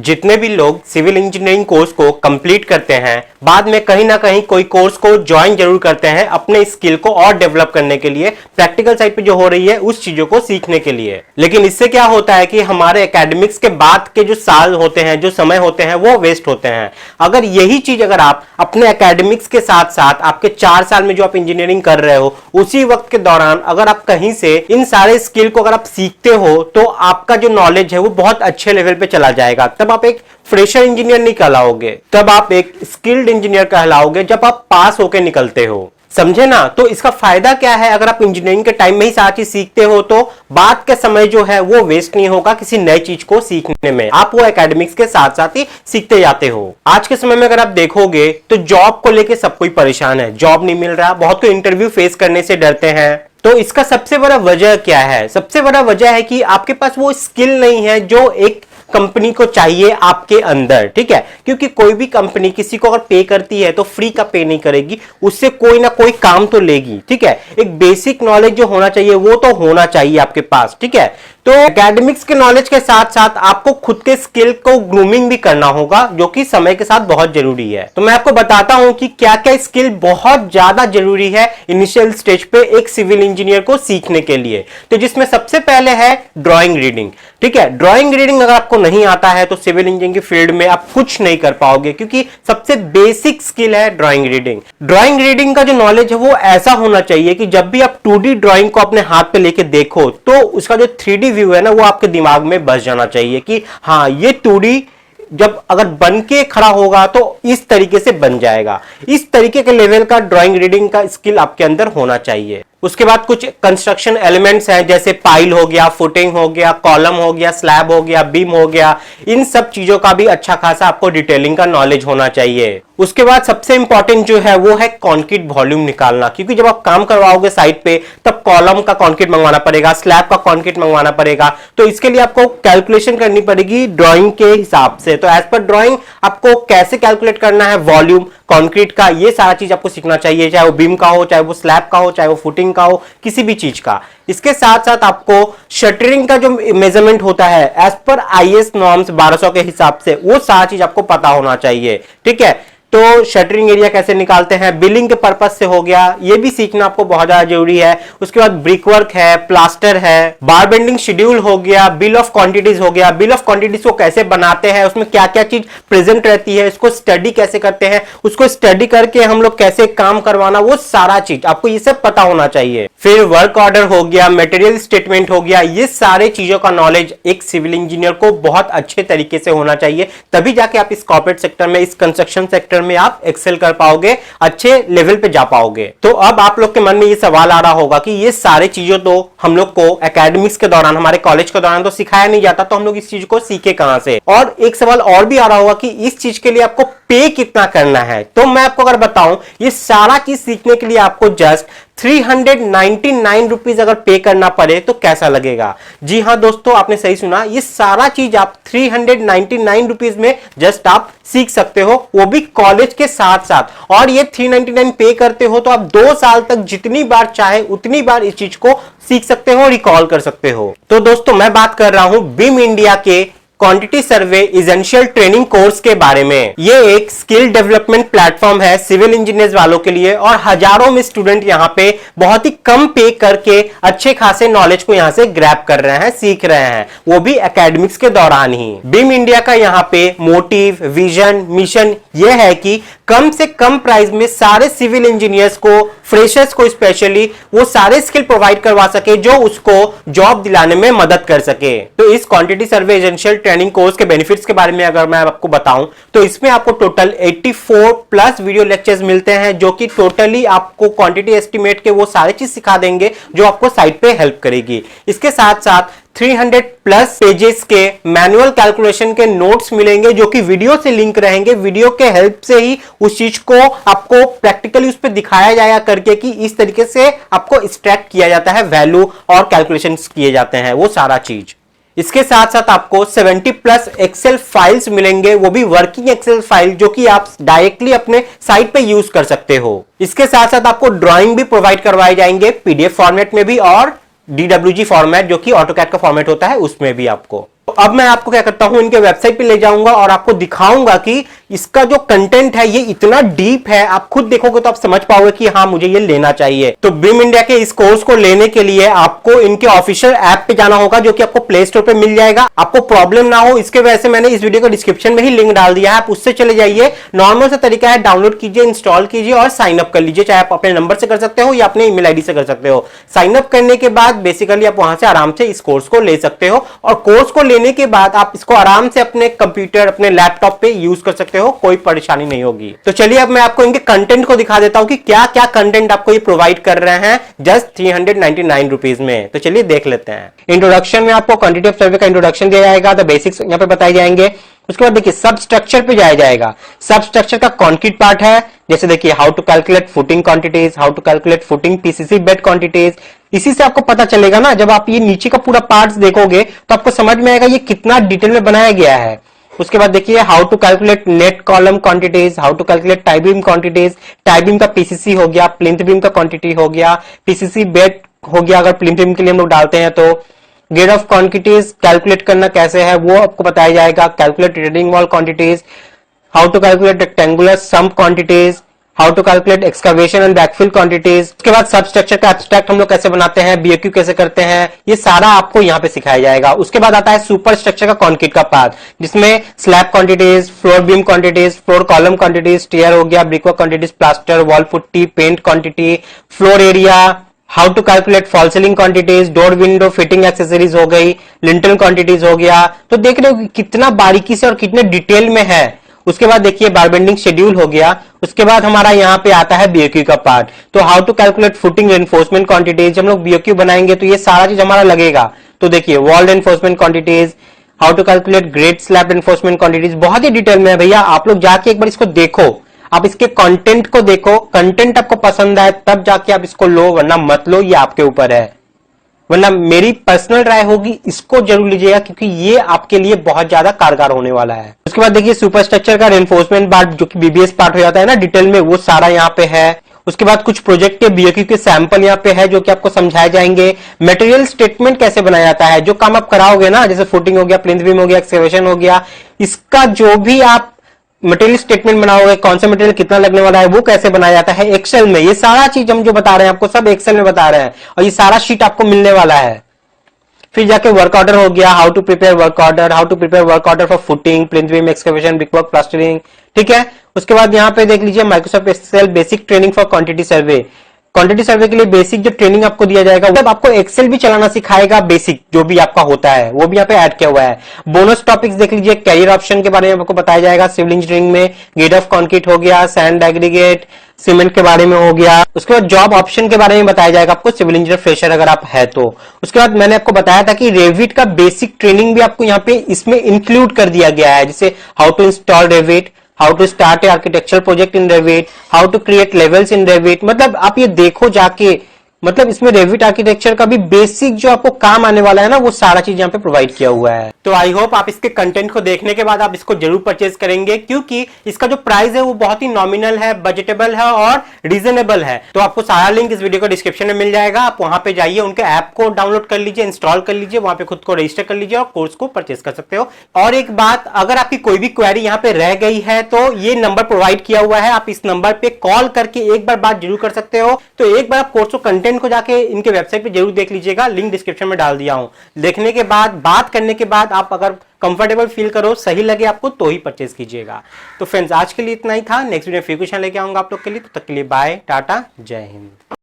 जितने भी लोग सिविल इंजीनियरिंग कोर्स को कंप्लीट करते हैं, बाद में कहीं ना कहीं कोई कोर्स को ज्वाइन जरूर करते हैं अपने स्किल को और डेवलप करने के लिए, प्रैक्टिकल साइड पे जो हो रही है उस चीजों को सीखने के लिए। लेकिन इससे क्या होता है कि हमारे एकेडमिक्स के बाद के जो साल होते हैं, जो समय होते हैं, वो वेस्ट होते हैं। अगर यही चीज अगर आप अपने एकेडमिक्स के साथ साथ आपके 4 साल में जो आप इंजीनियरिंग कर रहे हो, उसी वक्त के दौरान अगर आप कहीं से इन सारे स्किल को अगर आप सीखते हो, तो आपका जो नॉलेज है वो बहुत अच्छे लेवल पे चला जाएगा। तब आप एक फ्रेशर इंजीनियर नहीं कहलाओगे, तब आप एक स्किल्ड इंजीनियर कहलाओगे जब आप पास होके निकलते हो। समझे ना? तो इसका फायदा क्या है, अगर आप इंजीनियरिंग के टाइम में ही सारी चीज सीखते हो तो बाद के समय जो है वो वेस्ट नहीं होगा किसी नई चीज को सीखने में, आप वो एकेडमिक्स के साथ साथ ही सीखते जाते हो। आज के समय में अगर आप देखोगे तो जॉब को लेके सब कोई परेशान है, जॉब नहीं मिल रहा, बहुत कोई इंटरव्यू फेस करने से डरते हैं। तो इसका सबसे बड़ा वजह क्या है? सबसे बड़ा वजह है कि आपके पास वो स्किल नहीं है जो एक कंपनी को चाहिए आपके अंदर, ठीक है? क्योंकि कोई भी कंपनी किसी को अगर पे करती है तो फ्री का पे नहीं करेगी, उससे कोई ना कोई काम तो लेगी, ठीक है? एक बेसिक नॉलेज जो होना चाहिए वो तो होना चाहिए आपके पास, ठीक है? तो एकेडमिक्स के नॉलेज के साथ साथ आपको खुद के स्किल को ग्रूमिंग भी करना होगा, जो कि समय के साथ बहुत जरूरी है। तो मैं आपको बताता हूं कि क्या क्या स्किल बहुत ज्यादा जरूरी है इनिशियल स्टेज पे एक सिविल इंजीनियर को सीखने के लिए। तो जिसमें सबसे पहले है ड्राइंग रीडिंग, ठीक है? ड्राइंग रीडिंग अगर आपको नहीं आता है तो सिविल इंजीनियरिंग की फील्ड में आप कुछ नहीं कर पाओगे, क्योंकि सबसे बेसिक स्किल है ड्राइंग रीडिंग। ड्राइंग रीडिंग का जो नॉलेज है वो ऐसा होना चाहिए कि जब भी आप 2D ड्राइंग को अपने हाथ पे लेके देखो तो उसका जो 3D व्यू है ना वो आपके दिमाग में बस जाना चाहिए कि हाँ ये 2D जब अगर बन के खड़ा होगा तो इस तरीके से बन जाएगा। इस तरीके के लेवल का ड्राइंग रीडिंग का स्किल आपके अंदर होना चाहिए। उसके बाद कुछ कंस्ट्रक्शन एलिमेंट्स हैं, जैसे पाइल हो गया, फुटिंग हो गया, कॉलम हो गया, स्लैब हो गया, बीम हो गया, इन सब चीजों का भी अच्छा खासा आपको डिटेलिंग का नॉलेज होना चाहिए। उसके बाद सबसे इंपॉर्टेंट जो है वो है कंक्रीट वॉल्यूम निकालना, क्योंकि जब आप काम करवाओगे साइट पे तब कॉलम का कंक्रीट मंगवाना पड़ेगा, स्लैब का कंक्रीट मंगवाना पड़ेगा। तो इसके लिए आपको कैलकुलेशन करनी पड़ेगी ड्राइंग के हिसाब से। तो एज पर ड्राइंग आपको कैसे कैलकुलेट करना है वॉल्यूम कंक्रीट का, ये सारा चीज आपको सीखना चाहिए, चाहे वो बीम का हो, चाहे वो स्लैब का हो, चाहे वो फुटिंग का हो, किसी भी चीज का। इसके साथ साथ आपको शटरिंग का जो मेजरमेंट होता है एज पर IS नॉर्म्स 1200 के हिसाब से, वो सारा चीज आपको पता होना चाहिए, ठीक है? तो शटरिंग एरिया कैसे निकालते हैं, बिलिंग के पर्पस से हो गया, ये भी सीखना आपको बहुत ज्यादा जरूरी है। उसके बाद ब्रिक वर्क है, प्लास्टर है, बार बेंडिंग शेड्यूल हो गया, बिल ऑफ क्वांटिटीज हो गया। बिल ऑफ क्वांटिटीज को कैसे बनाते हैं, उसमें क्या क्या चीज प्रेजेंट रहती है, इसको स्टडी कैसे करते हैं, उसको स्टडी करके हम लोग कैसे काम करवाना, वो सारा चीज आपको ये सब पता होना चाहिए। फिर वर्क ऑर्डर हो गया, मटेरियल स्टेटमेंट हो गया, ये सारे चीजों का नॉलेज एक सिविल इंजीनियर को बहुत अच्छे तरीके से होना चाहिए, तभी जाके आप इस कॉर्पोरेट सेक्टर में, इस कंस्ट्रक्शन सेक्टर में आप एक्सेल कर पाओगे, अच्छे लेवल पे जा पाओगे। तो अब आप लोग के मन में ये सवाल आ रहा होगा कि ये सारे चीजों तो हम लोग को एकेडमिक्स के दौरान, हमारे कॉलेज के दौरान तो सिखाया नहीं जाता, तो हम लोग इस चीज को सीखे कहां से? और एक सवाल और भी आ रहा होगा कि इस चीज के लिए आपको पे कितना करना है। तो मैं आपको अगर बताऊं, ये सारा चीज सीखने के लिए आपको जस्ट 399 रुपीज अगर पे करना पड़े तो कैसा लगेगा? जी हां दोस्तों, आपने सही सुना, ये सारा चीज आप 399 रुपीज में जस्ट आप सीख सकते हो, वो भी कॉलेज के साथ साथ। और ये 399 पे करते हो तो आप 2 साल तक जितनी बार चाहे उतनी बार इस चीज को सीख सकते हो, रिकॉल कर सकते हो। तो दोस्तों मैं बात कर रहा हूं बीम इंडिया के quantity survey essential training course के बारे में। ये एक स्किल डेवलपमेंट प्लेटफॉर्म है सिविल इंजीनियर्स वालों के लिए, और हजारों में स्टूडेंट यहाँ पे बहुत ही कम पे करके अच्छे खासे नॉलेज को यहाँ से ग्रैब कर रहे हैं, सीख रहे हैं, वो भी एकेडमिक्स के दौरान ही। बीम इंडिया का यहाँ पे मोटिव, विजन, मिशन ये है कि कम से कम प्राइस में सारे सिविल इंजीनियर्स को, फ्रेशर्स को स्पेशली, वो सारे स्किल प्रोवाइड करवा सके जो उसको जॉब दिलाने में मदद कर सके। तो इस quantity survey essential training course के बेनिफिट्स के बारे में अगर मैं आपको बताऊं तो इसमें आपको टोटल 84 प्लस वीडियो लेक्चर्स मिलते हैं, जो कि टोटली आपको क्वांटिटी एस्टिमेट के वो सारे चीज सिखा देंगे जो आपको साइट पे हेल्प करेगी। इसके साथ साथ 300 प्लस पेजेस के मैनुअल कैलकुलेशन के नोट्स मिलेंगे, जो कि वीडियो से लिंक रहेंगे। वीडियो के हेल्प से ही उस चीज को आपको प्रैक्टिकली उस पर दिखाया जाएगा करके कि इस तरीके से आपको एक्सट्रैक्ट किया जाता है वैल्यू और कैलकुलेशंस किए जाते हैं, वो सारा चीज। इसके साथ साथ आपको 70 प्लस एक्सेल फाइल्स मिलेंगे, वो भी वर्किंग एक्सेल फाइल, जो कि आप डायरेक्टली अपने साइट पे यूज कर सकते हो। इसके साथ साथ आपको ड्राइंग भी प्रोवाइड करवाए जाएंगे PDF फॉर्मेट में भी, और DWG फॉर्मेट जो कि ऑटोकैड का फॉर्मेट होता है उसमें भी आपको। अब मैं आपको क्या करता हूं, इनके वेबसाइट पे ले जाऊंगा और आपको दिखाऊंगा कि इसका जो कंटेंट है ये इतना डीप है, आप खुद देखोगे तो आप समझ पाओगे कि हाँ मुझे ये लेना चाहिए। तो बीम इंडिया के इस कोर्स को लेने के लिए आपको इनके ऑफिशियल ऐप पे जाना होगा, जो कि आपको प्ले स्टोर पे मिल जाएगा। आपको प्रॉब्लम ना हो इसके वजह से मैंने इस वीडियो को डिस्क्रिप्शन में ही लिंक डाल दिया है, आप उससे चले जाइए। नॉर्मल सा तरीका है, डाउनलोड कीजिए, इंस्टॉल कीजिए और साइन अप कर लीजिए। चाहे आप अपने नंबर से कर सकते हो या अपने ईमेल आईडी से कर सकते हो। साइन अप करने के बाद बेसिकली आप वहां से आराम से इस कोर्स को ले सकते हो, और कोर्स को लेने के बाद आप इसको आराम से अपने कंप्यूटर, अपने लैपटॉप पे यूज कर सकते हो, कोई परेशानी नहीं होगी। तो चलिए अब मैं आपको इनके कंटेंट को दिखा देता हूं कि क्या क्या कंटेंट आपको ये प्रोवाइड कर रहे हैं जस्ट 399 रुपीज में। तो चलिए देख लेते हैं। इंट्रोडक्शन में आपको क्वांटिटी ऑफ सर्वे का इंट्रोडक्शन दिया जाएगा, द बेसिक्स यहां पे बताए जाएंगे। उसके बाद देखिए सब स्ट्रक्चर पे जाया जाएगा। सब स्ट्रक्चर का कॉन्क्रीट पार्ट है, जैसे देखिए how to calculate footing quantities, how to calculate footing PCC bed quantities. इसी से आपको पता चलेगा ना, जब आप ये नीचे का पूरा पार्ट्स देखोगे तो आपको समझ में आएगा ये कितना डिटेल में बनाया गया है। उसके बाद देखिए how to calculate neck column quantities, how to calculate tie beam quantities. Tie beam का पीसीसी हो गया, प्लिंथ बीम का क्वांटिटी हो गया, पीसीसी बेड हो गया अगर प्लिंथ बीम के लिए हम लोग डालते हैं तो। ग्रेड ऑफ क्वांटिटीज कैलकुलेट करना कैसे है वो आपको बताया जाएगा। Calculate retaining wall quantities, how to calculate rectangular sump quantities, how to calculate excavation and backfill quantities. उसके बाद सब स्ट्रक्चर का एब्स्ट्रैक्ट हम लोग कैसे बनाते हैं, बीओक्यू कैसे करते हैं, ये सारा आपको यहाँ पे सिखाया जाएगा। उसके बाद आता है सुपर स्ट्रक्चर का कॉन्क्रीट का पार्ट, जिसमें slab quantities, floor beam quantities, floor column quantities, tier हो गया, brickwork quantities, plaster, wall putty, paint quantity, floor area, how to calculate false ceiling quantities, door window fitting accessories हो गई, lintel quantities हो गया। तो देख रहे हो कितना बारीकी से और कितने डिटेल में है। उसके बाद देखिए बार बेंडिंग शेड्यूल हो गया। उसके बाद हमारा यहाँ पे आता है बीओक्यू का पार्ट, तो how to calculate footing reinforcement quantities. हम लोग बीओक्यू बनाएंगे तो ये सारा चीज हमारा लगेगा। तो देखिए wall reinforcement quantities, how to calculate grade slab reinforcement quantities, बहुत ही डिटेल में है भैया। आप लोग जाके एक बार इसको देखो, आप इसके कंटेंट को देखो, कंटेंट आपको पसंद आए तब जाके आप इसको लो, वरना मत लो, ये आपके ऊपर है। वरना मेरी पर्सनल राय होगी इसको जरूर लीजिएगा, क्योंकि ये आपके लिए बहुत ज्यादा कारगर होने वाला है। उसके बाद देखिए सुपर स्ट्रक्चर का रेनफोर्समेंट पार्ट, जो कि बीबीएस पार्ट हो जाता है ना डिटेल में, वो सारा यहाँ पे है। उसके बाद कुछ प्रोजेक्ट के बीओक्यू के सैंपल यहाँ पे है जो कि आपको समझाए जाएंगे। मटेरियल स्टेटमेंट कैसे बनाया जाता है, जो काम आप कराओगे ना, जैसे फुटिंग हो गया, प्लिंथ बीम हो गया, एक्सकवेशन हो गया, इसका जो भी आप मटेरियल स्टेटमेंट बनाओगे, कौन सा मटेरियल कितना लगने वाला है, वो कैसे बनाया जाता है एक्सेल में। ये सारा चीज हम जो बता रहे हैं आपको सब एक्सेल में बता रहे हैं, और ये सारा शीट आपको मिलने वाला है। फिर जाके वर्क ऑर्डर हो गया, how to prepare work order, how to prepare work order for footing, plinth beam, excavation, brickwork, plastering, ठीक है। उसके बाद यहाँ पे देख लीजिए Microsoft Excel basic training for quantity survey. Quantity survey के लिए बेसिक जो ट्रेनिंग आपको दिया जाएगा, मतलब आपको एक्सेल भी चलाना सिखाएगा, बेसिक जो भी आपका होता है वो भी यहाँ पे ऐड किया हुआ है। बोनस टॉपिक्स देख लीजिए, कैरियर ऑप्शन के बारे में आपको बताया जाएगा, सिविल इंजीनियरिंग में ग्रेड ऑफ कंक्रीट हो गया, सैंड एग्रीगेट, सीमेंट के बारे में हो गया। उसके बाद जॉब ऑप्शन के बारे में बताया जाएगा आपको, सिविल इंजीनियर फ्रेशर अगर आप है तो। उसके बाद मैंने आपको बताया था कि रेविट का बेसिक ट्रेनिंग भी आपको यहाँ पे इसमें इंक्लूड कर दिया गया है, जैसे how to install Revit, how to start a architectural project in Revit, how to create levels in Revit. मतलब आप ये देखो जाके, मतलब इसमें रेविट आर्किटेक्चर का भी बेसिक जो आपको काम आने वाला है ना, वो सारा चीज यहाँ पे प्रोवाइड किया हुआ है। तो आई होप आप इसके कंटेंट को देखने के बाद आप इसको जरूर परचेज करेंगे, क्योंकि इसका जो प्राइस है वो बहुत ही नॉमिनल है, बजटेबल है और रीजनेबल है। तो आपको सारा लिंक इस वीडियो को डिस्क्रिप्शन में मिल जाएगा, आप वहां पे जाइए, उनके ऐप को डाउनलोड कर लीजिए, इंस्टॉल कर लीजिए, वहां पे खुद को रजिस्टर कर लीजिए और कोर्स को परचेज कर सकते हो। और एक बात, अगर आपकी कोई भी क्वेरी यहाँ पे रह गई है तो ये नंबर प्रोवाइड किया हुआ है, आप इस नंबर पे कॉल करके एक बार बात जरूर कर सकते हो। तो एक बार आप कोर्स को कंटेंट को जाके इनके वेबसाइट पे जरूर देख लीजिएगा, लिंक डिस्क्रिप्शन में डाल दिया हूं। देखने के बाद, बात करने के बाद आप अगर कंफर्टेबल फील करो, सही लगे आपको, तो ही परचेज कीजिएगा। तो फ्रेंड्स आज के लिए इतना ही था, नेक्स्ट वीडियो फिर कुछ लेके आऊंगा आप लोग के लिए। तो तब तक के लिए बाय, टाटा, जय हिंद।